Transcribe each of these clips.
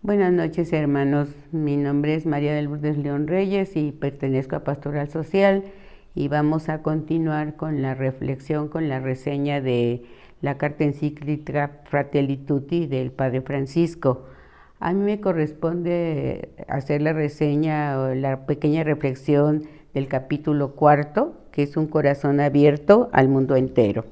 Buenas noches, hermanos. Mi nombre es María del Lourdes León Reyes y pertenezco a Pastoral Social, y vamos a continuar con la reflexión, con la reseña de la carta encíclica Fratelli Tutti del Padre Francisco. A mí me corresponde hacer la reseña o la pequeña reflexión del capítulo 4, que es un corazón abierto al mundo entero.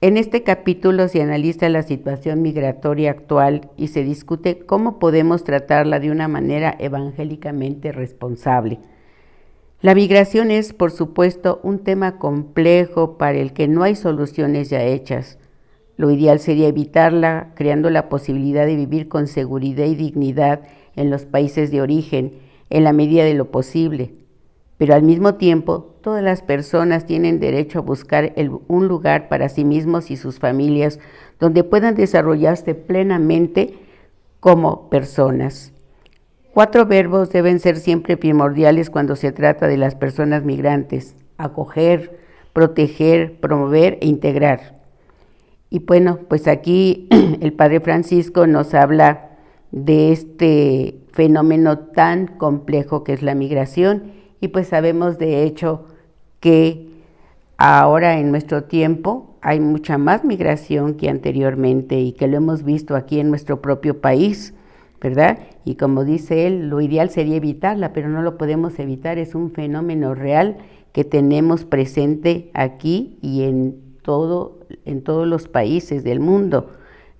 En este capítulo se analiza la situación migratoria actual y se discute cómo podemos tratarla de una manera evangélicamente responsable. La migración es, por supuesto, un tema complejo para el que no hay soluciones ya hechas. Lo ideal sería evitarla, creando la posibilidad de vivir con seguridad y dignidad en los países de origen, en la medida de lo posible. Pero al mismo tiempo, todas las personas tienen derecho a buscar un lugar para sí mismos y sus familias donde puedan desarrollarse plenamente como personas. 4 verbos deben ser siempre primordiales cuando se trata de las personas migrantes: acoger, proteger, promover e integrar. Y bueno, pues aquí el Padre Francisco nos habla de este fenómeno tan complejo que es la migración, y pues sabemos de hecho que ahora en nuestro tiempo hay mucha más migración que anteriormente, y que lo hemos visto aquí en nuestro propio país, ¿verdad? Y como dice él, lo ideal sería evitarla, pero no lo podemos evitar, es un fenómeno real que tenemos presente aquí y en todos los países del mundo.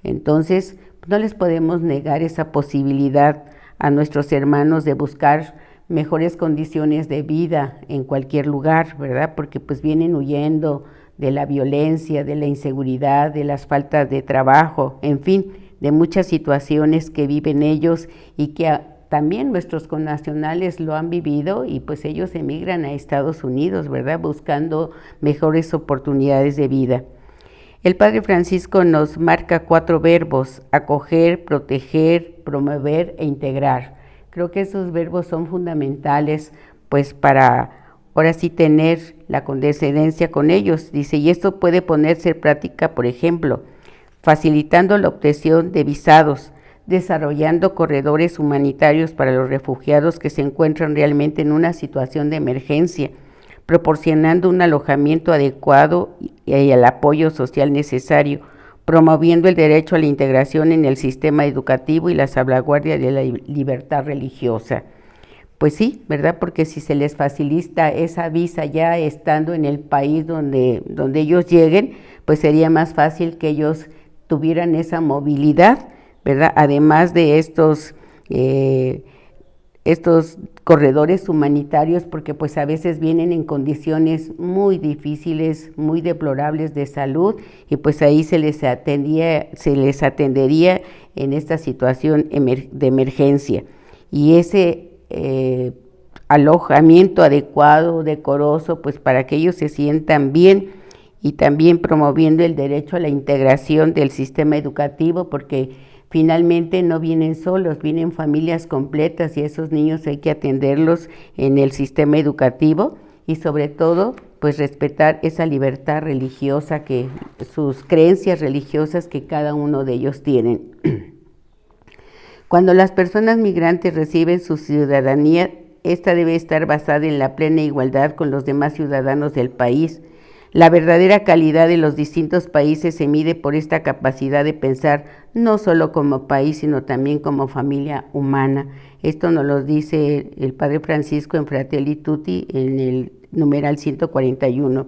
Entonces, no les podemos negar esa posibilidad a nuestros hermanos de buscar mejores condiciones de vida en cualquier lugar, ¿verdad? Porque pues vienen huyendo de la violencia, de la inseguridad, de las faltas de trabajo, en fin, de muchas situaciones que viven ellos y que también nuestros connacionales lo han vivido, y pues ellos emigran a Estados Unidos, ¿verdad? Buscando mejores oportunidades de vida. El Padre Francisco nos marca 4 verbos: acoger, proteger, promover e integrar. Creo que esos verbos son fundamentales, pues para ahora sí tener la condescendencia con ellos. Dice, y esto puede ponerse en práctica, por ejemplo, facilitando la obtención de visados, desarrollando corredores humanitarios para los refugiados que se encuentran realmente en una situación de emergencia, proporcionando un alojamiento adecuado y el apoyo social necesario, promoviendo el derecho a la integración en el sistema educativo y la salvaguardia de la libertad religiosa. Pues sí, ¿verdad? Porque si se les facilita esa visa ya estando en el país donde ellos lleguen, pues sería más fácil que ellos tuvieran esa movilidad, ¿verdad? Además de estos corredores humanitarios, porque pues a veces vienen en condiciones muy difíciles, muy deplorables de salud, y pues ahí se les atendería en esta situación de emergencia. Y ese alojamiento adecuado, decoroso, pues para que ellos se sientan bien, y también promoviendo el derecho a la integración del sistema educativo, porque finalmente no vienen solos, vienen familias completas, y esos niños hay que atenderlos en el sistema educativo, y sobre todo pues respetar esa libertad religiosa, que sus creencias religiosas que cada uno de ellos tienen. Cuando las personas migrantes reciben su ciudadanía, esta debe estar basada en la plena igualdad con los demás ciudadanos del país. La verdadera calidad de los distintos países se mide por esta capacidad de pensar no solo como país, sino también como familia humana. Esto nos lo dice el Padre Francisco en Fratelli Tutti, en el numeral 141.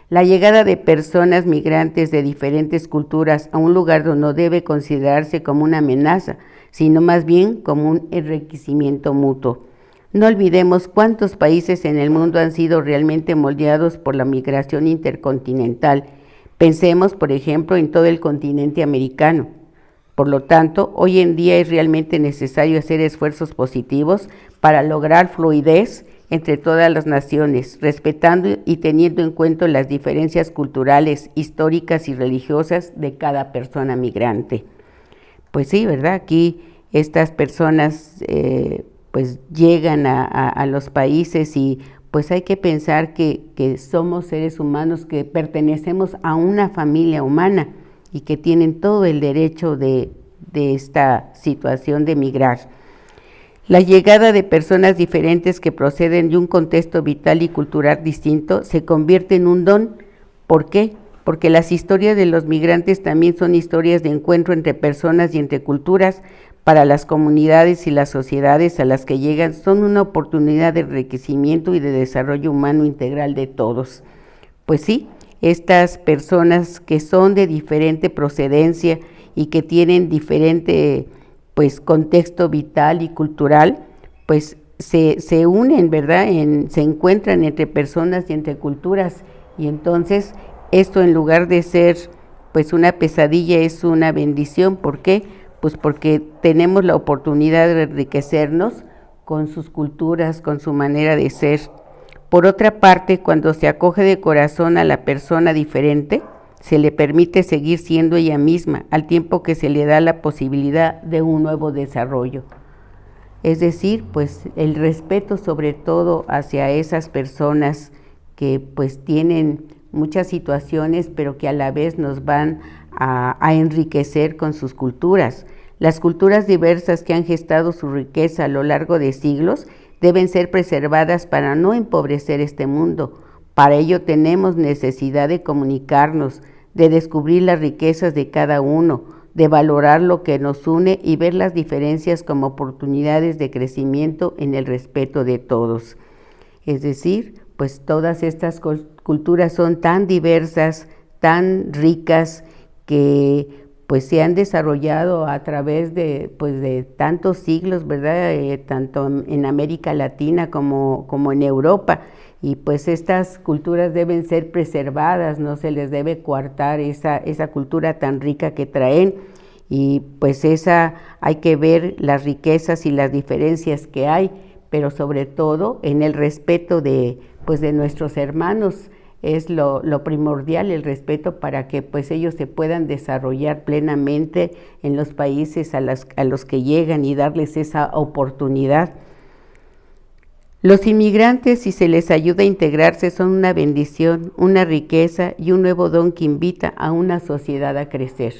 La llegada de personas migrantes de diferentes culturas a un lugar no debe considerarse como una amenaza, sino más bien como un enriquecimiento mutuo. No olvidemos cuántos países en el mundo han sido realmente moldeados por la migración intercontinental. Pensemos, por ejemplo, en todo el continente americano. Por lo tanto, hoy en día es realmente necesario hacer esfuerzos positivos para lograr fluidez entre todas las naciones, respetando y teniendo en cuenta las diferencias culturales, históricas y religiosas de cada persona migrante. Pues sí, ¿verdad? Aquí estas personas pues llegan a los países, y pues hay que pensar que somos seres humanos, que pertenecemos a una familia humana y que tienen todo el derecho de de esta situación de migrar. La llegada de personas diferentes que proceden de un contexto vital y cultural distinto se convierte en un don. ¿Por qué? Porque las historias de los migrantes también son historias de encuentro entre personas y entre culturas. Para las comunidades y las sociedades a las que llegan son una oportunidad de enriquecimiento y de desarrollo humano integral de todos. Pues sí, estas personas que son de diferente procedencia y que tienen diferente contexto vital y cultural, pues se unen, ¿verdad? Se encuentran entre personas y entre culturas, y entonces esto, en lugar de ser una pesadilla, es una bendición. ¿Por qué? Pues porque tenemos la oportunidad de enriquecernos con sus culturas, con su manera de ser. Por otra parte, cuando se acoge de corazón a la persona diferente, se le permite seguir siendo ella misma, al tiempo que se le da la posibilidad de un nuevo desarrollo. Es decir, el respeto sobre todo hacia esas personas que tienen muchas situaciones, pero que a la vez nos van a enriquecer con sus culturas. Las culturas diversas que han gestado su riqueza a lo largo de siglos deben ser preservadas para no empobrecer este mundo. Para ello tenemos necesidad de comunicarnos, de descubrir las riquezas de cada uno, de valorar lo que nos une y ver las diferencias como oportunidades de crecimiento en el respeto de todos. Es decir, todas estas culturas son tan diversas, tan ricas, que se han desarrollado a través de tantos siglos, ¿verdad? Tanto en América Latina como en Europa, y estas culturas deben ser preservadas, no se les debe coartar esa cultura tan rica que traen, y hay que ver las riquezas y las diferencias que hay, pero sobre todo en el respeto de nuestros hermanos. Es lo primordial, el respeto, para que ellos se puedan desarrollar plenamente en los países a los que llegan, y darles esa oportunidad. Los inmigrantes, si se les ayuda a integrarse, son una bendición, una riqueza y un nuevo don que invita a una sociedad a crecer.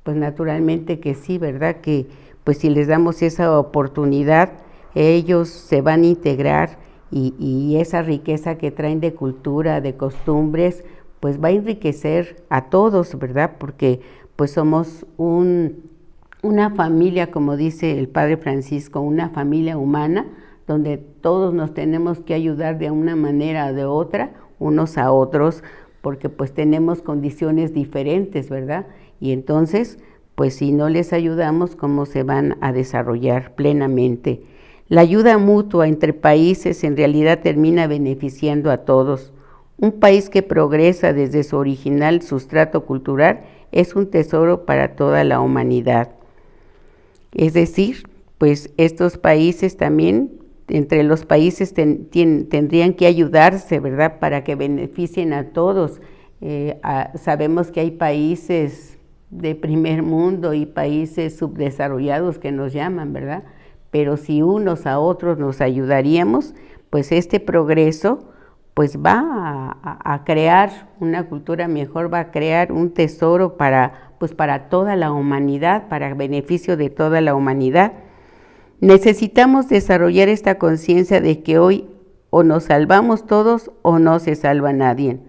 Pues naturalmente que sí, ¿verdad? Que si les damos esa oportunidad, ellos se van a integrar, y esa riqueza que traen de cultura, de costumbres, va a enriquecer a todos, ¿verdad? Porque somos una familia, como dice el Padre Francisco, una familia humana, donde todos nos tenemos que ayudar de una manera o de otra, unos a otros, porque tenemos condiciones diferentes, ¿verdad? Y entonces, si no les ayudamos, ¿cómo se van a desarrollar plenamente? La ayuda mutua entre países en realidad termina beneficiando a todos. Un país que progresa desde su original sustrato cultural es un tesoro para toda la humanidad. Es decir, estos países también, entre los países tendrían que ayudarse, ¿verdad?, para que beneficien a todos. Sabemos que hay países de primer mundo y países subdesarrollados que nos llaman, ¿verdad? Pero si unos a otros nos ayudaríamos, este progreso va a crear una cultura mejor, va a crear un tesoro para toda la humanidad, para beneficio de toda la humanidad. Necesitamos desarrollar esta conciencia de que hoy o nos salvamos todos o no se salva nadie.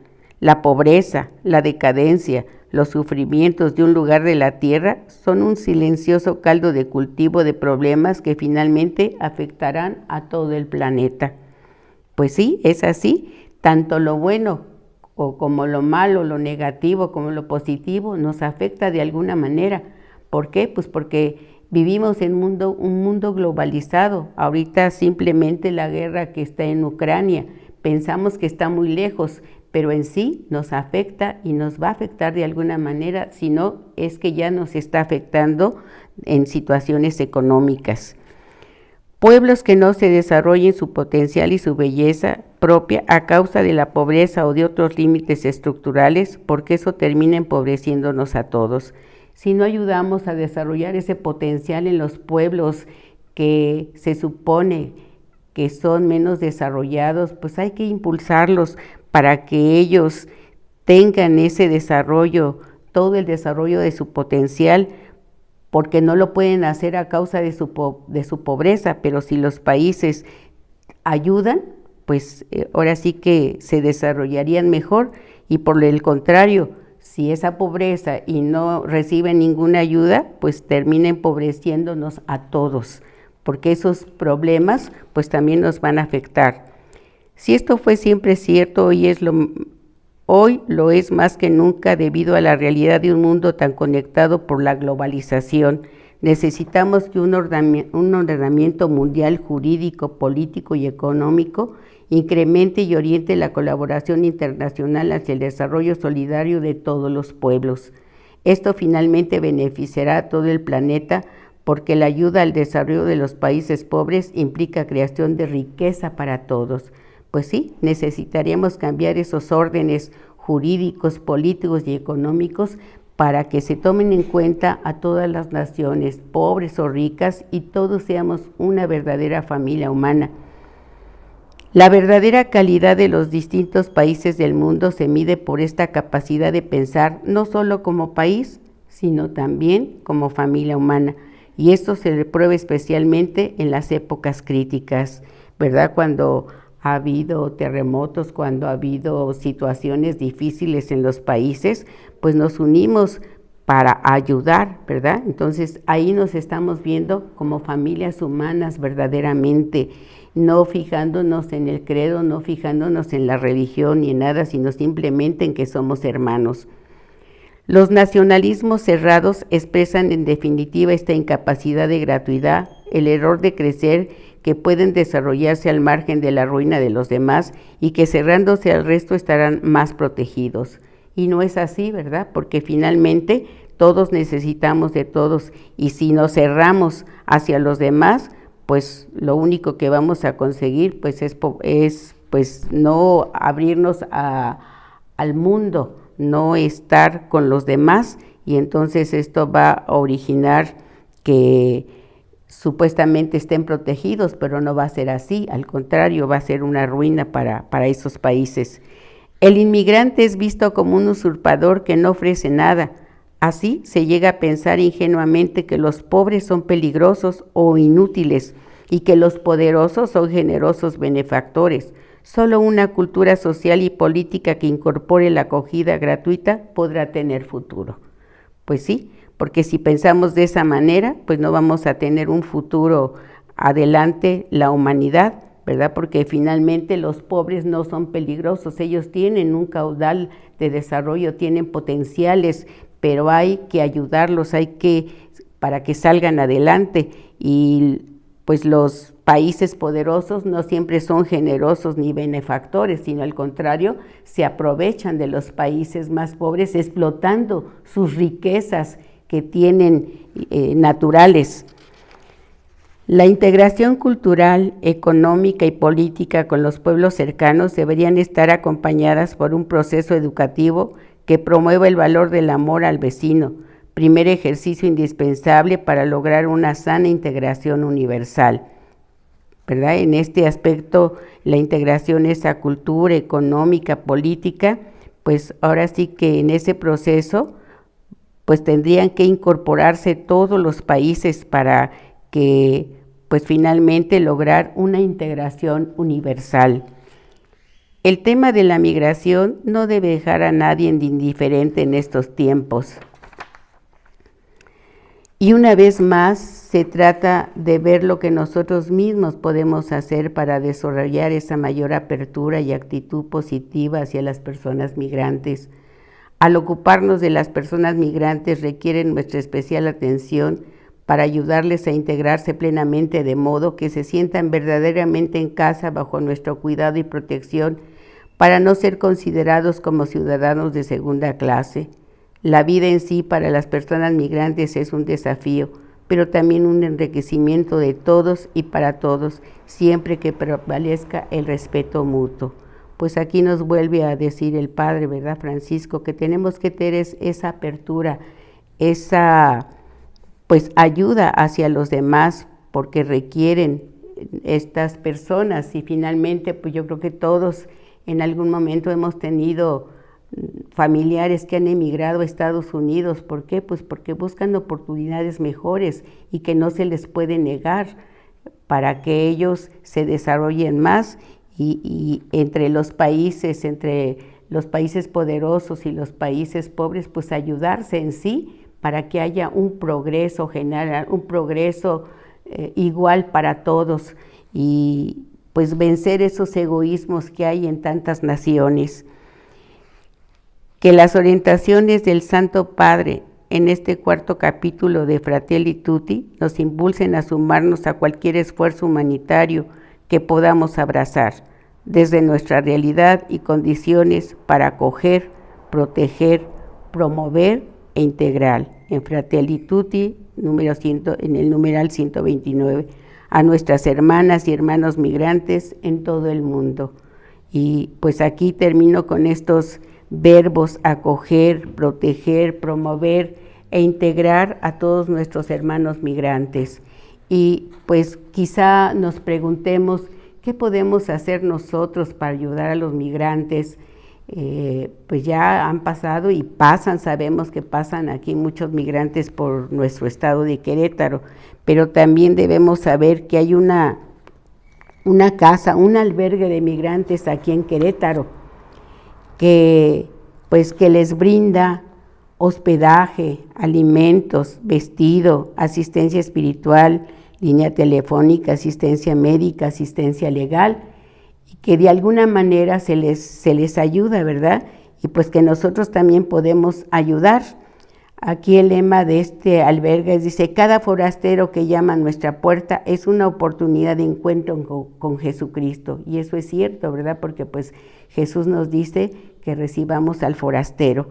La pobreza, la decadencia, los sufrimientos de un lugar de la tierra son un silencioso caldo de cultivo de problemas que finalmente afectarán a todo el planeta. Pues sí, es así. Tanto lo bueno como lo malo, lo negativo como lo positivo, nos afecta de alguna manera. ¿Por qué? Porque vivimos en un mundo globalizado. Ahorita simplemente la guerra que está en Ucrania, pensamos que está muy lejos, pero en sí nos afecta y nos va a afectar de alguna manera, si no es que ya nos está afectando en situaciones económicas. Pueblos que no se desarrollen su potencial y su belleza propia a causa de la pobreza o de otros límites estructurales, porque eso termina empobreciéndonos a todos. Si no ayudamos a desarrollar ese potencial en los pueblos que se supone que son menos desarrollados, hay que impulsarlos para que ellos tengan ese desarrollo, todo el desarrollo de su potencial, porque no lo pueden hacer a causa de su pobreza, pero si los países ayudan, pues ahora sí que se desarrollarían mejor, y por el contrario, si esa pobreza y no reciben ninguna ayuda, pues termina empobreciéndonos a todos, porque esos problemas pues también nos van a afectar. Si esto fue siempre cierto, hoy lo es más que nunca debido a la realidad de un mundo tan conectado por la globalización. Necesitamos que un ordenamiento mundial jurídico, político y económico incremente y oriente la colaboración internacional hacia el desarrollo solidario de todos los pueblos. Esto finalmente beneficiará a todo el planeta porque la ayuda al desarrollo de los países pobres implica creación de riqueza para todos. Pues sí, necesitaríamos cambiar esos órdenes jurídicos, políticos y económicos para que se tomen en cuenta a todas las naciones, pobres o ricas, y todos seamos una verdadera familia humana. La verdadera calidad de los distintos países del mundo se mide por esta capacidad de pensar no solo como país, sino también como familia humana. Y esto se prueba especialmente en las épocas críticas, ¿verdad? Cuando ha habido terremotos, cuando ha habido situaciones difíciles en los países, pues nos unimos para ayudar, ¿verdad? Entonces ahí nos estamos viendo como familias humanas verdaderamente, no fijándonos en el credo, no fijándonos en la religión ni en nada, sino simplemente en que somos hermanos. Los nacionalismos cerrados expresan en definitiva esta incapacidad de gratuidad, el error de crecer, que pueden desarrollarse al margen de la ruina de los demás y que cerrándose al resto estarán más protegidos. Y no es así, ¿verdad? Porque finalmente todos necesitamos de todos, y si nos cerramos hacia los demás, pues lo único que vamos a conseguir pues es pues no abrirnos al mundo, no estar con los demás, y entonces esto va a originar que supuestamente estén protegidos, pero no va a ser así, al contrario, va a ser una ruina para esos países. El inmigrante es visto como un usurpador que no ofrece nada. Así se llega a pensar ingenuamente que los pobres son peligrosos o inútiles y que los poderosos son generosos benefactores. Solo una cultura social y política que incorpore la acogida gratuita podrá tener futuro. Pues sí, porque si pensamos de esa manera, pues no vamos a tener un futuro adelante la humanidad, ¿verdad? Porque finalmente los pobres no son peligrosos, ellos tienen un caudal de desarrollo, tienen potenciales, pero hay que ayudarlos, para que salgan adelante, y pues los países poderosos no siempre son generosos ni benefactores, sino al contrario, se aprovechan de los países más pobres explotando sus riquezas que tienen naturales. La integración cultural, económica y política con los pueblos cercanos deberían estar acompañadas por un proceso educativo que promueva el valor del amor al vecino, primer ejercicio indispensable para lograr una sana integración universal, ¿verdad? En este aspecto, la integración, esa cultura económica, política, pues ahora sí que en ese proceso, pues tendrían que incorporarse todos los países para que, pues finalmente lograr una integración universal. El tema de la migración no debe dejar a nadie indiferente en estos tiempos. Y una vez más, se trata de ver lo que nosotros mismos podemos hacer para desarrollar esa mayor apertura y actitud positiva hacia las personas migrantes. Al ocuparnos de las personas migrantes requieren nuestra especial atención para ayudarles a integrarse plenamente, de modo que se sientan verdaderamente en casa bajo nuestro cuidado y protección, para no ser considerados como ciudadanos de segunda clase. La vida en sí para las personas migrantes es un desafío, pero también un enriquecimiento de todos y para todos, siempre que prevalezca el respeto mutuo. Pues aquí nos vuelve a decir el Padre, ¿verdad, Francisco?, que tenemos que tener esa apertura, esa pues ayuda hacia los demás, porque requieren estas personas, y finalmente pues yo creo que todos en algún momento hemos tenido familiares que han emigrado a Estados Unidos. ¿Por qué? Pues porque buscan oportunidades mejores y que no se les puede negar para que ellos se desarrollen más y entre los países poderosos y los países pobres, pues ayudarse en sí para que haya un progreso general, un progreso igual para todos y pues vencer esos egoísmos que hay en tantas naciones. Que las orientaciones del Santo Padre en este 4º capítulo de Fratelli Tutti nos impulsen a sumarnos a cualquier esfuerzo humanitario que podamos abrazar, desde nuestra realidad y condiciones para acoger, proteger, promover e integrar. En Fratelli Tutti, en el numeral 129, a nuestras hermanas y hermanos migrantes en todo el mundo. Y pues aquí termino con estos verbos: acoger, proteger, promover e integrar a todos nuestros hermanos migrantes. Y pues quizá nos preguntemos, ¿qué podemos hacer nosotros para ayudar a los migrantes? Pues ya han pasado y pasan, sabemos que pasan aquí muchos migrantes por nuestro estado de Querétaro, pero también debemos saber que hay una casa, un albergue de migrantes aquí en Querétaro, que les brinda hospedaje, alimentos, vestido, asistencia espiritual, línea telefónica, asistencia médica, asistencia legal, y que de alguna manera se les ayuda, ¿verdad? Y pues que nosotros también podemos ayudar. Aquí el lema de este albergue dice: cada forastero que llama a nuestra puerta es una oportunidad de encuentro con Jesucristo. Y eso es cierto, ¿verdad? Porque pues Jesús nos dice que recibamos al forastero.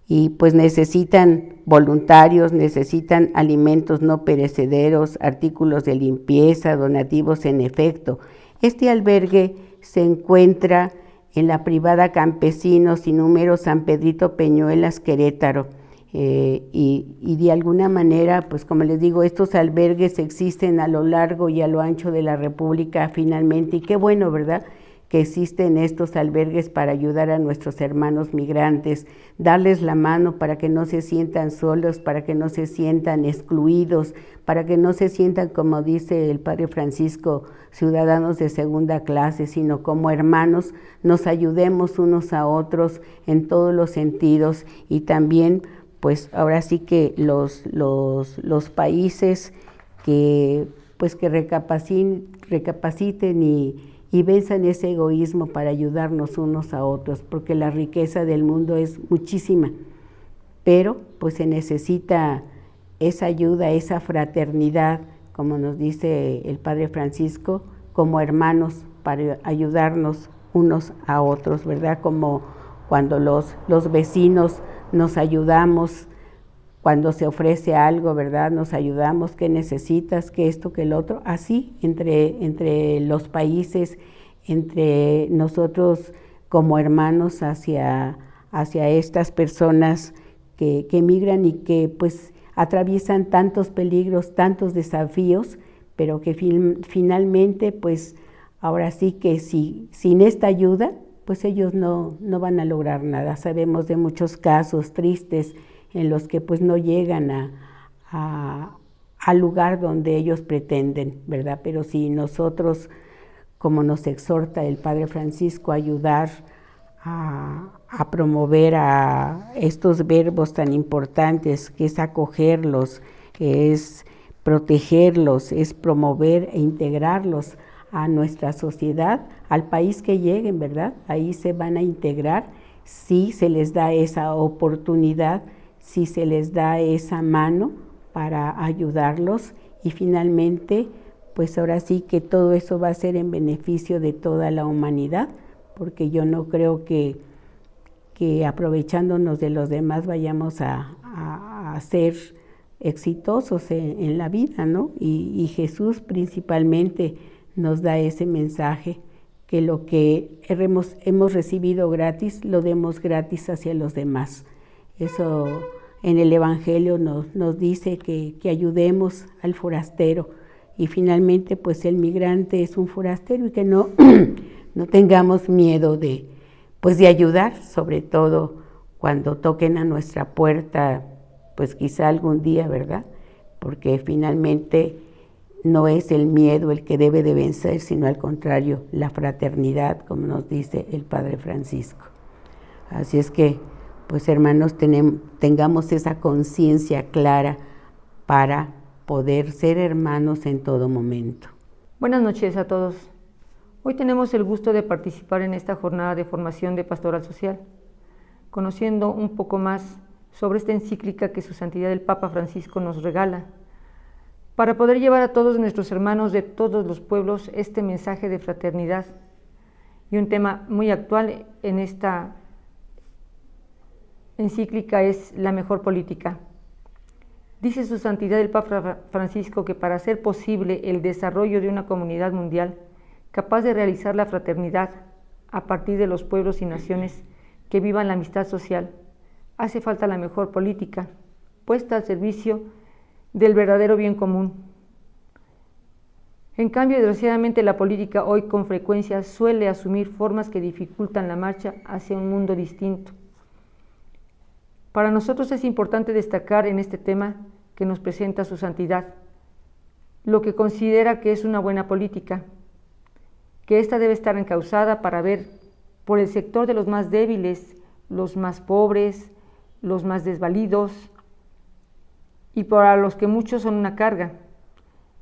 Y pues necesitan voluntarios, necesitan alimentos no perecederos, artículos de limpieza, donativos en efecto. Este albergue se encuentra en la privada Campesinos y número San Pedrito Peñuelas, Querétaro. Y de alguna manera, pues como les digo, estos albergues existen a lo largo y a lo ancho de la República finalmente, y qué bueno, ¿verdad?, que existen estos albergues para ayudar a nuestros hermanos migrantes, darles la mano para que no se sientan solos, para que no se sientan excluidos, para que no se sientan, como dice el Padre Francisco, ciudadanos de segunda clase, sino como hermanos, nos ayudemos unos a otros en todos los sentidos. Y también pues ahora sí que los países que recapaciten y venzan ese egoísmo para ayudarnos unos a otros, porque la riqueza del mundo es muchísima, pero pues se necesita esa ayuda, esa fraternidad, como nos dice el Padre Francisco, como hermanos para ayudarnos unos a otros, ¿verdad? Como cuando los vecinos nos ayudamos, cuando se ofrece algo, ¿verdad? Nos ayudamos, ¿qué necesitas? ¿Qué esto? ¿Qué el otro? Así, entre los países, entre nosotros como hermanos hacia estas personas que emigran y que pues atraviesan tantos peligros, tantos desafíos, pero que finalmente pues ahora sí que sin esta ayuda, pues ellos no van a lograr nada. Sabemos de muchos casos tristes en los que pues no llegan al lugar donde ellos pretenden, ¿verdad? Pero si nosotros, como nos exhorta el Padre Francisco, a ayudar a promover a estos verbos tan importantes, que es acogerlos, que es protegerlos, es promover e integrarlos a nuestra sociedad, al país que lleguen, ¿verdad? Ahí se van a integrar si se les da esa oportunidad, si se les da esa mano para ayudarlos, y finalmente, pues ahora sí que todo eso va a ser en beneficio de toda la humanidad, porque yo no creo que aprovechándonos de los demás vayamos a ser exitosos en la vida, ¿no? Y Jesús principalmente nos da ese mensaje, que lo que hemos recibido gratis, lo demos gratis hacia los demás. Eso en el Evangelio nos dice que ayudemos al forastero, y finalmente pues el migrante es un forastero, y que no tengamos miedo de pues de ayudar, sobre todo cuando toquen a nuestra puerta, pues quizá algún día, ¿verdad? Porque finalmente no es el miedo el que debe de vencer, sino al contrario, la fraternidad, como nos dice el Padre Francisco. Así es que, pues hermanos, tengamos esa conciencia clara para poder ser hermanos en todo momento. Buenas noches a todos. Hoy tenemos el gusto de participar en esta jornada de formación de Pastoral Social, conociendo un poco más sobre esta encíclica que Su Santidad el Papa Francisco nos regala, para poder llevar a todos nuestros hermanos de todos los pueblos este mensaje de fraternidad y un tema muy actual en esta encíclica es la mejor política. Dice Su Santidad el Papa Francisco que para hacer posible el desarrollo de una comunidad mundial capaz de realizar la fraternidad a partir de los pueblos y naciones que vivan la amistad social, hace falta la mejor política, puesta al servicio del verdadero bien común. En cambio, desgraciadamente, la política hoy con frecuencia suele asumir formas que dificultan la marcha hacia un mundo distinto. Para nosotros es importante destacar en este tema que nos presenta Su Santidad lo que considera que es una buena política, que ésta debe estar encauzada para ver por el sector de los más débiles, los más pobres, los más desvalidos, y para los que muchos son una carga,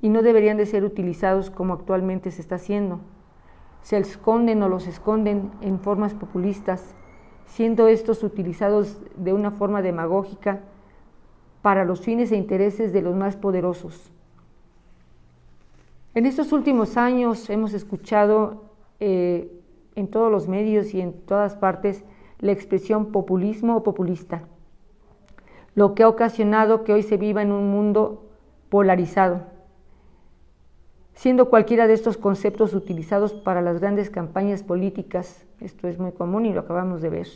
y no deberían de ser utilizados como actualmente se está haciendo. Se esconden o los esconden en formas populistas, siendo estos utilizados de una forma demagógica para los fines e intereses de los más poderosos. En estos últimos años hemos escuchado en todos los medios y en todas partes la expresión populismo o populista, lo que ha ocasionado que hoy se viva en un mundo polarizado, siendo cualquiera de estos conceptos utilizados para las grandes campañas políticas, esto es muy común y lo acabamos de ver,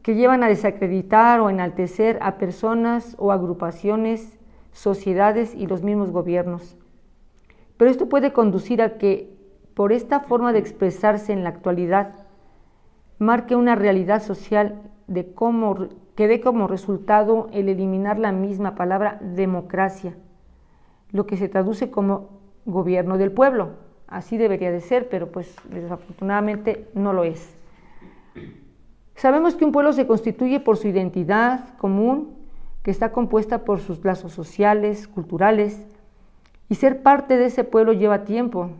que llevan a desacreditar o enaltecer a personas o agrupaciones, sociedades y los mismos gobiernos. Pero esto puede conducir a que, por esta forma de expresarse en la actualidad, marque una realidad social que dé como resultado el eliminar la misma palabra democracia, lo que se traduce como gobierno del pueblo. Así debería de ser, pero pues desafortunadamente no lo es. Sabemos que un pueblo se constituye por su identidad común, que está compuesta por sus lazos sociales, culturales, y ser parte de ese pueblo lleva tiempo.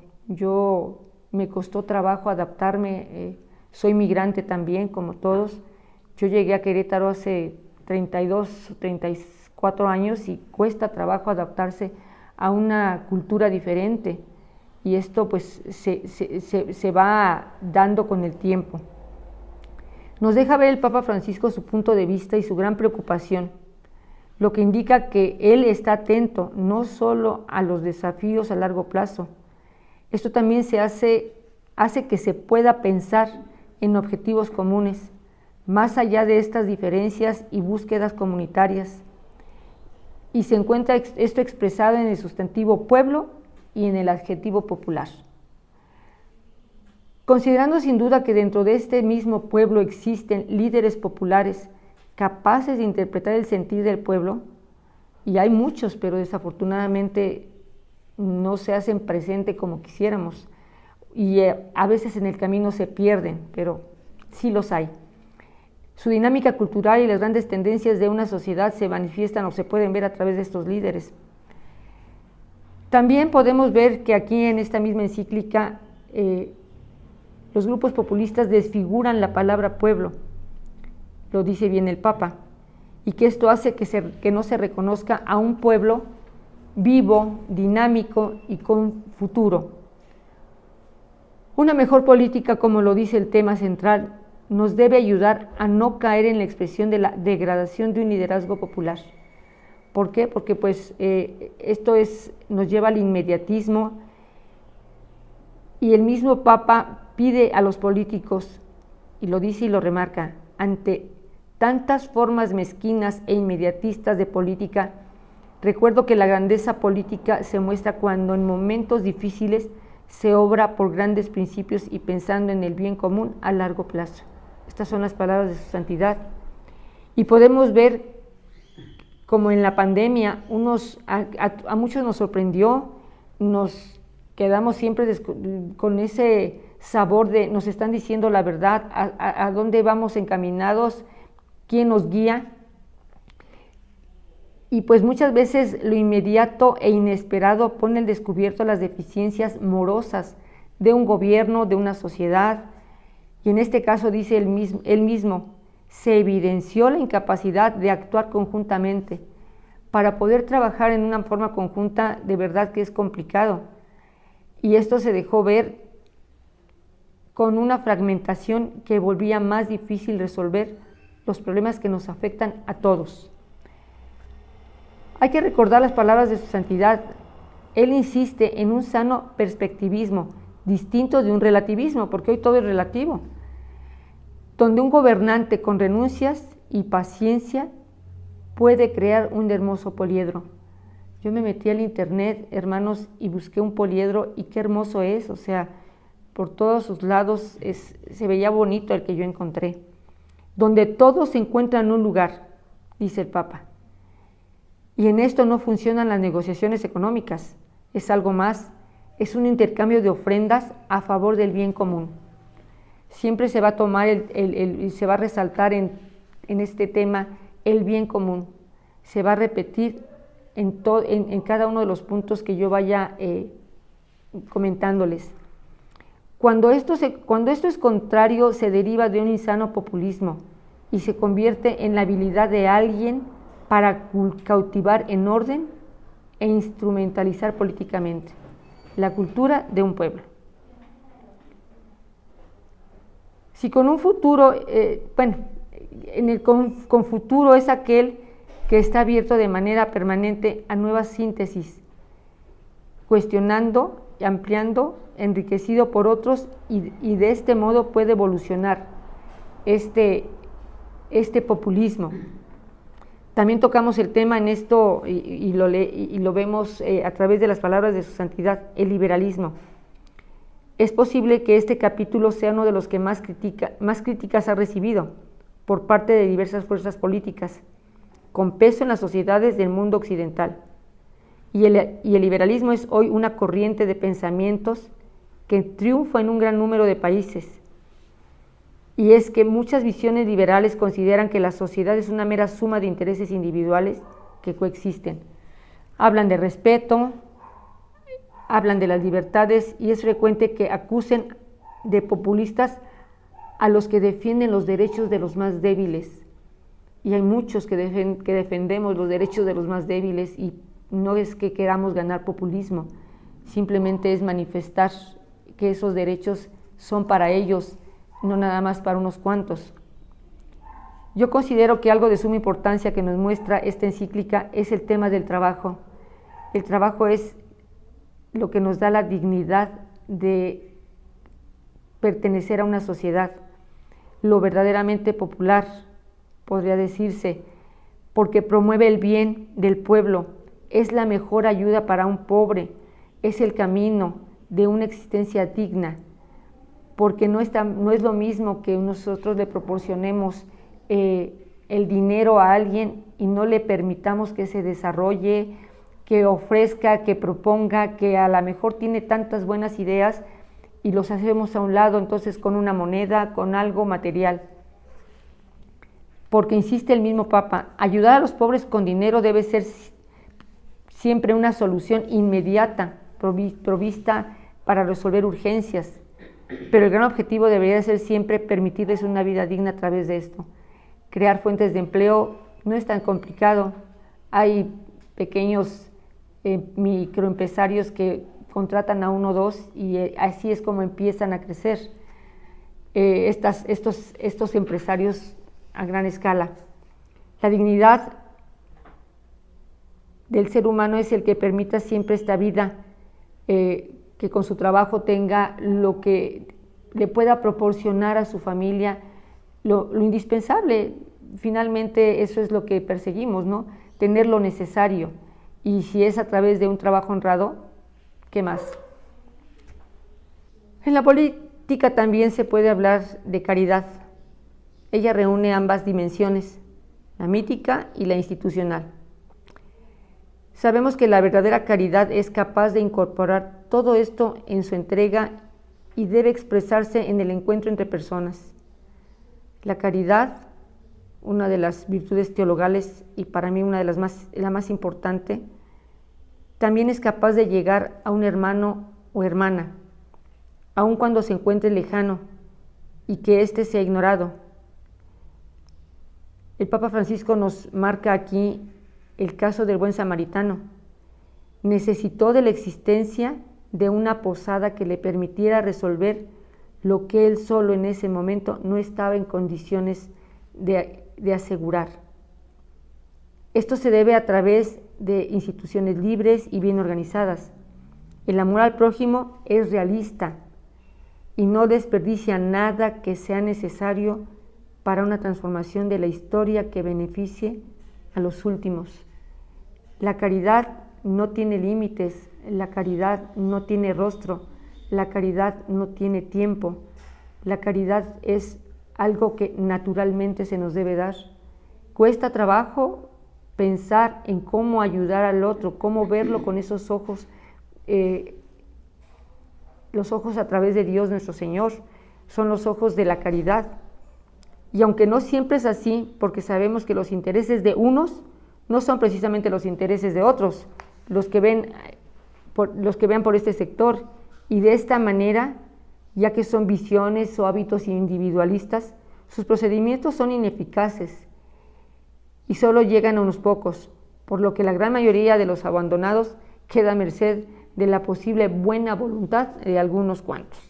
Me costó trabajo adaptarme, soy migrante también, como todos. Yo llegué a Querétaro hace 32, 34 años y cuesta trabajo adaptarse a una cultura diferente, y esto pues se va dando con el tiempo. Nos deja ver el Papa Francisco su punto de vista y su gran preocupación, lo que indica que él está atento no solo a los desafíos a largo plazo. Esto también hace que se pueda pensar en objetivos comunes, más allá de estas diferencias y búsquedas comunitarias. Y se encuentra esto expresado en el sustantivo pueblo y en el adjetivo popular. Considerando sin duda que dentro de este mismo pueblo existen líderes populares capaces de interpretar el sentir del pueblo, y hay muchos, pero desafortunadamente no se hacen presente como quisiéramos, y a veces en el camino se pierden, pero sí los hay. Su dinámica cultural y las grandes tendencias de una sociedad se manifiestan o se pueden ver a través de estos líderes. También podemos ver que aquí en esta misma encíclica los grupos populistas desfiguran la palabra pueblo, lo dice bien el Papa, y que esto hace que no se reconozca a un pueblo vivo, dinámico y con futuro. Una mejor política, como lo dice el tema central, nos debe ayudar a no caer en la expresión de la degradación de un liderazgo popular. ¿Por qué? Porque pues esto nos lleva al inmediatismo, y el mismo Papa pide a los políticos, y lo dice y lo remarca, ante tantas formas mezquinas e inmediatistas de política, recuerdo que la grandeza política se muestra cuando en momentos difíciles se obra por grandes principios y pensando en el bien común a largo plazo. Estas son las palabras de su santidad. Y podemos ver como en la pandemia, a muchos nos sorprendió, nos quedamos siempre con ese sabor de nos están diciendo la verdad, a dónde vamos encaminados, quién nos guía. Y pues muchas veces lo inmediato e inesperado pone al descubierto las deficiencias morosas de un gobierno, de una sociedad. Y en este caso dice él mismo, se evidenció la incapacidad de actuar conjuntamente. Para poder trabajar en una forma conjunta, de verdad que es complicado. Y esto se dejó ver con una fragmentación que volvía más difícil resolver los problemas que nos afectan a todos. Hay que recordar las palabras de su santidad. Él insiste en un sano perspectivismo, distinto de un relativismo, porque hoy todo es relativo, donde un gobernante con renuncias y paciencia puede crear un hermoso poliedro. Yo me metí al internet, hermanos, y busqué un poliedro, y qué hermoso es, o sea, por todos sus lados se veía bonito el que yo encontré, donde todos se encuentran en un lugar, dice el Papa. Y en esto no funcionan las negociaciones económicas, es algo más, es un intercambio de ofrendas a favor del bien común. Siempre se va a tomar se va a resaltar en este tema el bien común. Se va a repetir en cada uno de los puntos que yo vaya comentándoles. Cuando esto es contrario, se deriva de un insano populismo y se convierte en la habilidad de alguien para cautivar en orden e instrumentalizar políticamente la cultura de un pueblo. Si con un futuro, con futuro es aquel que está abierto de manera permanente a nuevas síntesis, cuestionando, ampliando, enriquecido por otros y de este modo puede evolucionar este populismo. También tocamos el tema en esto y lo vemos a través de las palabras de su santidad, el liberalismo. Es posible que este capítulo sea uno de los que más críticas ha recibido por parte de diversas fuerzas políticas, con peso en las sociedades del mundo occidental. Y el liberalismo es hoy una corriente de pensamientos que triunfa en un gran número de países. Y es que muchas visiones liberales consideran que la sociedad es una mera suma de intereses individuales que coexisten. Hablan de respeto, hablan de las libertades y es frecuente que acusen de populistas a los que defienden los derechos de los más débiles. Y hay muchos que defendemos los derechos de los más débiles y no es que queramos ganar populismo, simplemente es manifestar que esos derechos son para ellos, no nada más para unos cuantos. Yo considero que algo de suma importancia que nos muestra esta encíclica es el tema del trabajo. El trabajo es lo que nos da la dignidad de pertenecer a una sociedad, lo verdaderamente popular, podría decirse, porque promueve el bien del pueblo, es la mejor ayuda para un pobre, es el camino de una existencia digna, porque no es lo mismo que nosotros le proporcionemos el dinero a alguien y no le permitamos que se desarrolle, que ofrezca, que proponga, que a lo mejor tiene tantas buenas ideas y los hacemos a un lado entonces con una moneda, con algo material. Porque insiste el mismo Papa, ayudar a los pobres con dinero debe ser siempre una solución inmediata, provista para resolver urgencias, pero el gran objetivo debería ser siempre permitirles una vida digna a través de esto. Crear fuentes de empleo no es tan complicado, hay pequeños microempresarios que contratan a uno o dos y así es como empiezan a crecer estos empresarios a gran escala. La dignidad del ser humano es el que permita siempre esta vida, que con su trabajo tenga lo que le pueda proporcionar a su familia, lo indispensable. Finalmente eso es lo que perseguimos, ¿no? Tener lo necesario. Y si es a través de un trabajo honrado, ¿qué más? En la política también se puede hablar de caridad. Ella reúne ambas dimensiones, la mítica y la institucional. Sabemos que la verdadera caridad es capaz de incorporar todo esto en su entrega y debe expresarse en el encuentro entre personas. La caridad, una de las virtudes teologales y para mí una de la más importante, también es capaz de llegar a un hermano o hermana, aun cuando se encuentre lejano y que éste sea ignorado. El Papa Francisco nos marca aquí el caso del buen samaritano. Necesitó de la existencia de una posada que le permitiera resolver lo que él solo en ese momento no estaba en condiciones de asegurar. Esto se debe a través de instituciones libres y bien organizadas. El amor al prójimo es realista y no desperdicia nada que sea necesario para una transformación de la historia que beneficie a los últimos. La caridad no tiene límites, la caridad no tiene rostro, la caridad no tiene tiempo, la caridad es algo que naturalmente se nos debe dar. Cuesta trabajo pensar en cómo ayudar al otro, cómo verlo con esos ojos, los ojos a través de Dios nuestro Señor, son los ojos de la caridad. Y aunque no siempre es así, porque sabemos que los intereses de unos no son precisamente los intereses de otros, los que vean por este sector, y de esta manera, ya que son visiones o hábitos individualistas, sus procedimientos son ineficaces y solo llegan a unos pocos, por lo que la gran mayoría de los abandonados queda a merced de la posible buena voluntad de algunos cuantos.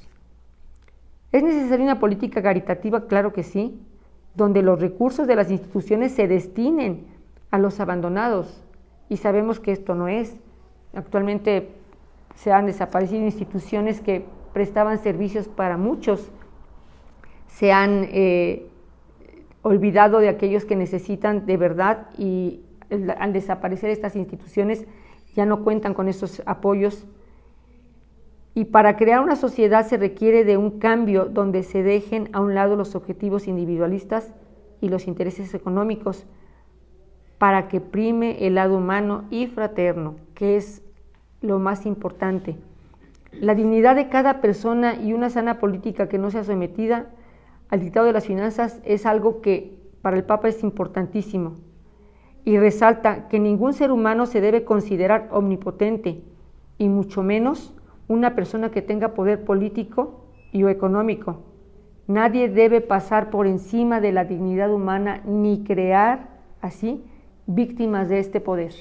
¿Es necesaria una política caritativa? Claro que sí, donde los recursos de las instituciones se destinen a los abandonados, y sabemos que esto no es. Actualmente se han desaparecido instituciones que prestaban servicios para muchos, se han olvidado de aquellos que necesitan de verdad, y al desaparecer estas instituciones ya no cuentan con esos apoyos. Y para crear una sociedad se requiere de un cambio donde se dejen a un lado los objetivos individualistas y los intereses económicos, para que prime el lado humano y fraterno, que es lo más importante. La dignidad de cada persona y una sana política que no sea sometida al dictado de las finanzas es algo que para el Papa es importantísimo, y resalta que ningún ser humano se debe considerar omnipotente, y mucho menos una persona que tenga poder político y o económico. Nadie debe pasar por encima de la dignidad humana ni crear así víctimas de este poder.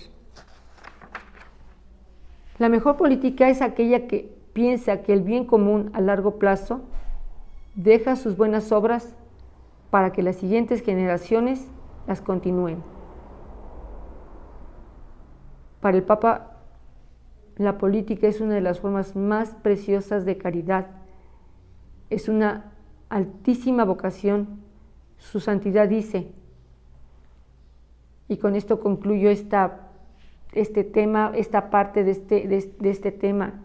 La mejor política es aquella que piensa que el bien común a largo plazo deja sus buenas obras para que las siguientes generaciones las continúen. Para el Papa, la política es una de las formas más preciosas de caridad, es una altísima vocación. Su santidad dice, y con esto concluyo esta parte de este tema,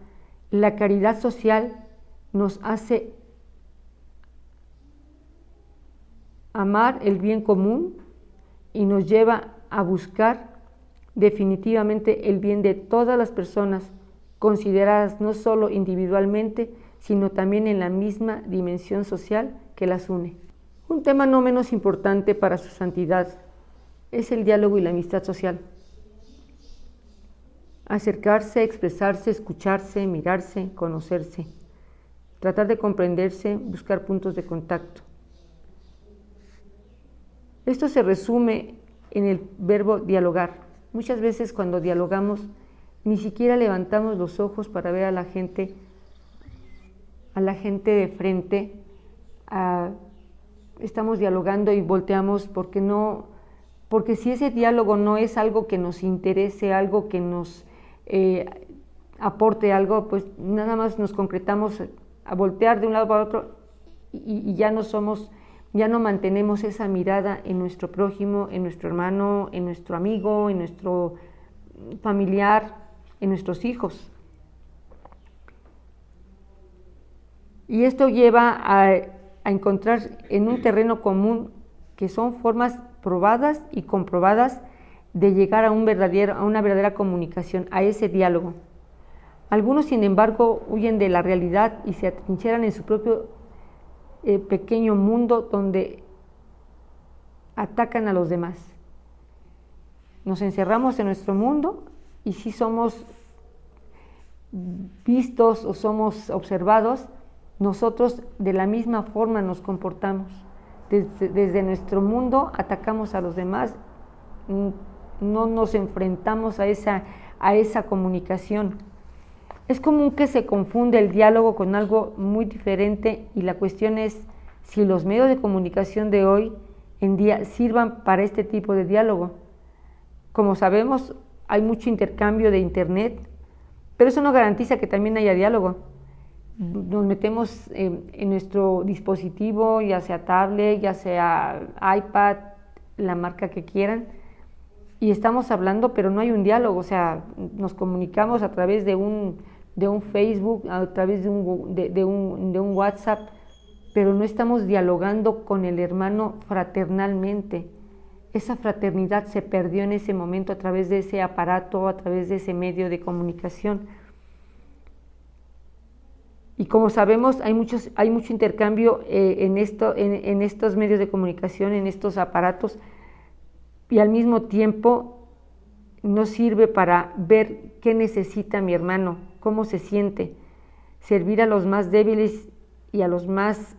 la caridad social nos hace amar el bien común y nos lleva a buscar definitivamente el bien de todas las personas, consideradas no solo individualmente, sino también en la misma dimensión social que las une. Un tema no menos importante para su santidad es el diálogo y la amistad social. Acercarse, expresarse, escucharse, mirarse, conocerse, tratar de comprenderse, buscar puntos de contacto. Esto se resume en el verbo dialogar. Muchas veces cuando dialogamos ni siquiera levantamos los ojos para ver a la gente de frente. Estamos dialogando y volteamos porque si ese diálogo no es algo que nos interese, algo que nos aporte algo, pues nada más nos concretamos a voltear de un lado para otro y ya no mantenemos esa mirada en nuestro prójimo, en nuestro hermano, en nuestro amigo, en nuestro familiar, en nuestros hijos. Y esto lleva a encontrar en un terreno común que son formas probadas y comprobadas de llegar a una verdadera comunicación, a ese diálogo. Algunos, sin embargo, huyen de la realidad y se atrincheran en su propio pequeño mundo donde atacan a los demás. Nos encerramos en nuestro mundo y si somos vistos o somos observados, nosotros de la misma forma nos comportamos. Desde nuestro mundo atacamos a los demás, no nos enfrentamos a esa comunicación. Es común que se confunde el diálogo con algo muy diferente y la cuestión es si los medios de comunicación de hoy en día sirvan para este tipo de diálogo. Como sabemos, hay mucho intercambio de internet, pero eso no garantiza que también haya diálogo. Nos metemos en nuestro dispositivo, ya sea tablet, ya sea iPad, la marca que quieran, y estamos hablando, pero no hay un diálogo. O sea, nos comunicamos a través de un Facebook, a través de un WhatsApp, pero no estamos dialogando con el hermano fraternalmente. Esa fraternidad se perdió en ese momento a través de ese aparato, a través de ese medio de comunicación. Y como sabemos, hay mucho intercambio en estos medios de comunicación, en estos aparatos, y al mismo tiempo no sirve para ver qué necesita mi hermano, cómo se siente. Servir a los más débiles y a los más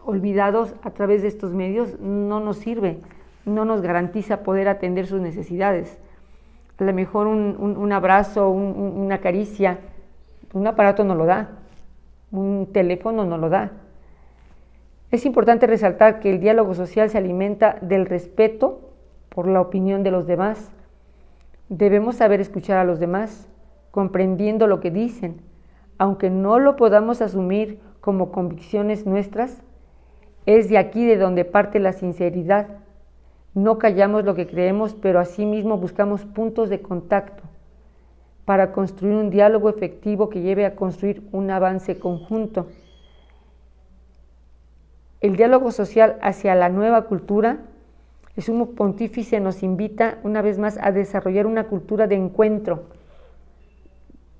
olvidados a través de estos medios no nos sirve, no nos garantiza poder atender sus necesidades. A lo mejor un abrazo, una caricia, un aparato no lo da, un teléfono no lo da. Es importante resaltar que el diálogo social se alimenta del respeto por la opinión de los demás. Debemos saber escuchar a los demás, comprendiendo lo que dicen, aunque no lo podamos asumir como convicciones nuestras. Es de aquí de donde parte la sinceridad. No callamos lo que creemos, pero asimismo buscamos puntos de contacto para construir un diálogo efectivo que lleve a construir un avance conjunto. El diálogo social hacia la nueva cultura, el Sumo Pontífice nos invita una vez más a desarrollar una cultura de encuentro,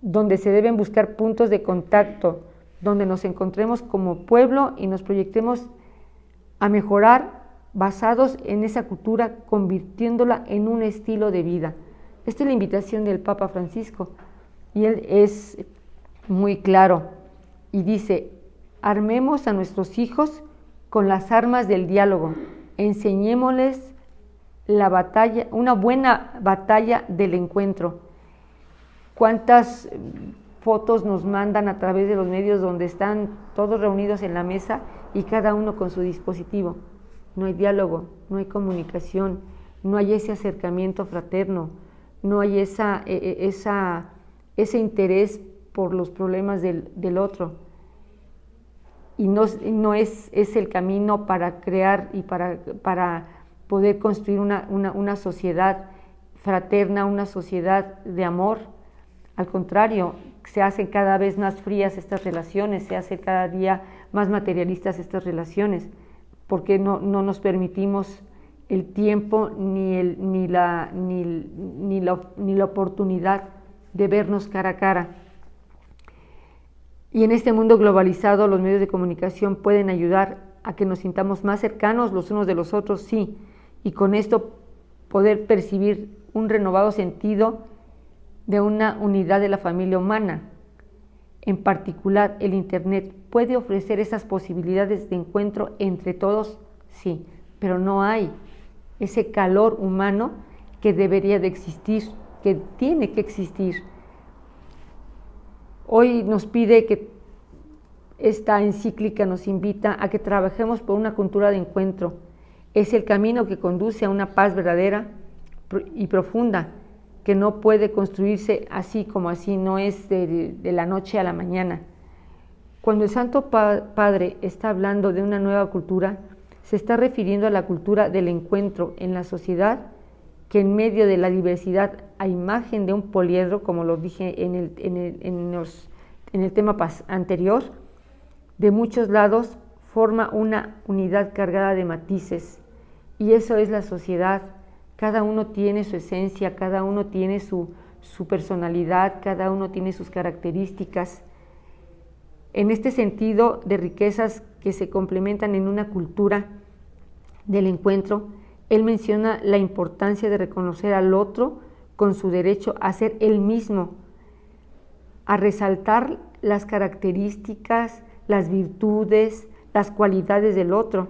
donde se deben buscar puntos de contacto, donde nos encontremos como pueblo y nos proyectemos a mejorar basados en esa cultura, convirtiéndola en un estilo de vida. Esta es la invitación del Papa Francisco y él es muy claro y dice: armemos a nuestros hijos con las armas del diálogo, enseñémosles una buena batalla del encuentro. ¿Cuántas fotos nos mandan a través de los medios donde están todos reunidos en la mesa y cada uno con su dispositivo? No hay diálogo, no hay comunicación, no hay ese acercamiento fraterno, no hay ese interés por los problemas del otro. Y no es el camino para crear y para poder construir una sociedad fraterna, una sociedad de amor. Al contrario, se hacen cada vez más frías estas relaciones, se hacen cada día más materialistas estas relaciones, porque no nos permitimos el tiempo ni la oportunidad de vernos cara a cara. Y en este mundo globalizado, los medios de comunicación pueden ayudar a que nos sintamos más cercanos los unos de los otros, sí, y con esto poder percibir un renovado sentido de una unidad de la familia humana. En particular, el Internet puede ofrecer esas posibilidades de encuentro entre todos, sí, pero no hay ese calor humano que debería de existir, que tiene que existir. Hoy nos pide que esta encíclica nos invita a que trabajemos por una cultura de encuentro. Es el camino que conduce a una paz verdadera y profunda, que no puede construirse así como así, no es de la noche a la mañana. Cuando el Santo Padre está hablando de una nueva cultura, se está refiriendo a la cultura del encuentro en la sociedad, que en medio de la diversidad, a imagen de un poliedro, como lo dije en el tema anterior, de muchos lados, forma una unidad cargada de matices. Y eso es la sociedad. Cada uno tiene su esencia, cada uno tiene su personalidad, cada uno tiene sus características. En este sentido de riquezas que se complementan en una cultura del encuentro, él menciona la importancia de reconocer al otro con su derecho a ser él mismo, a resaltar las características, las virtudes, las cualidades del otro.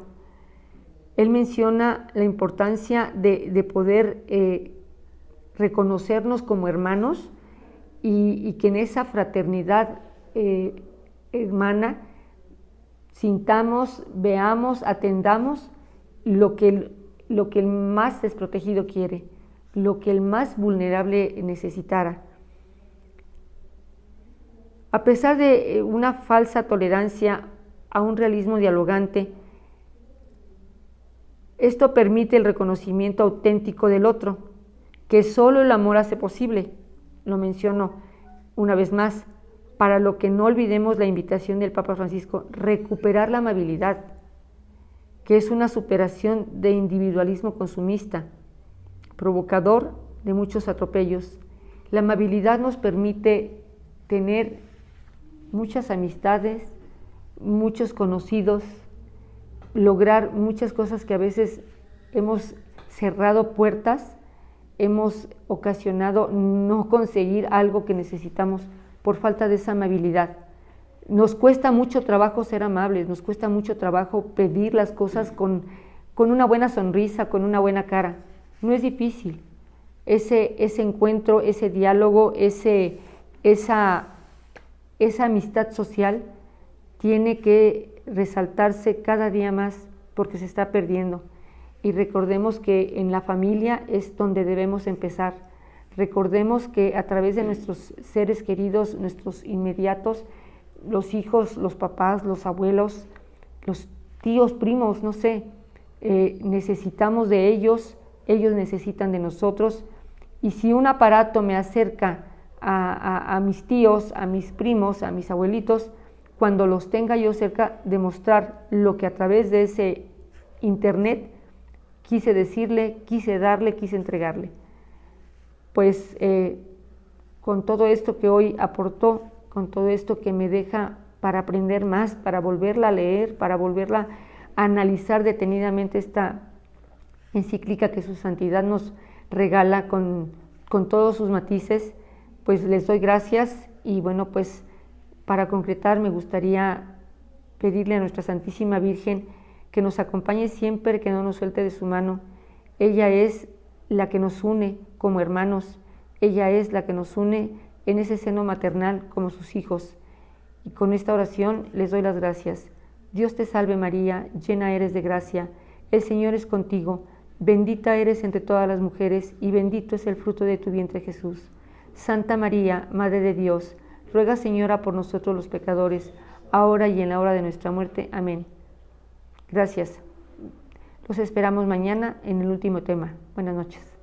Él menciona la importancia de poder reconocernos como hermanos y que en esa fraternidad hermana sintamos, veamos, atendamos lo que el más desprotegido quiere, lo que el más vulnerable necesitara. A pesar de una falsa tolerancia a un realismo dialogante, esto permite el reconocimiento auténtico del otro, que solo el amor hace posible. Lo menciono una vez más, para lo que no olvidemos la invitación del Papa Francisco, recuperar la amabilidad, que es una superación de individualismo consumista, provocador de muchos atropellos. La amabilidad nos permite tener muchas amistades, muchos conocidos, lograr muchas cosas que a veces hemos cerrado puertas, hemos ocasionado no conseguir algo que necesitamos por falta de esa amabilidad. Nos cuesta mucho trabajo ser amables, nos cuesta mucho trabajo pedir las cosas con una buena sonrisa, con una buena cara. No es difícil. Ese encuentro, ese diálogo, esa amistad social tiene que resaltarse cada día más porque se está perdiendo. Y recordemos que en la familia es donde debemos empezar. Recordemos que a través de nuestros seres queridos, nuestros inmediatos, los hijos, los papás, los abuelos, los tíos, primos, no sé, necesitamos de ellos, ellos necesitan de nosotros. Y si un aparato me acerca a mis tíos, a mis primos, a mis abuelitos, cuando los tenga yo cerca, demostrar lo que a través de ese internet quise decirle, quise darle, quise entregarle. Pues con todo esto que hoy aportó, con todo esto que me deja para aprender más, para volverla a leer, para volverla a analizar detenidamente esta encíclica que su santidad nos regala con todos sus matices, pues les doy gracias. Y bueno, pues para concretar me gustaría pedirle a nuestra Santísima Virgen que nos acompañe siempre, que no nos suelte de su mano. Ella es la que nos une como hermanos, ella es la que nos une en ese seno maternal como sus hijos. Y con esta oración les doy las gracias. Dios te salve María, llena eres de gracia, el Señor es contigo, bendita eres entre todas las mujeres y bendito es el fruto de tu vientre Jesús. Santa María, Madre de Dios, ruega Señora por nosotros los pecadores, ahora y en la hora de nuestra muerte. Amén. Gracias. Los esperamos mañana en el último tema. Buenas noches.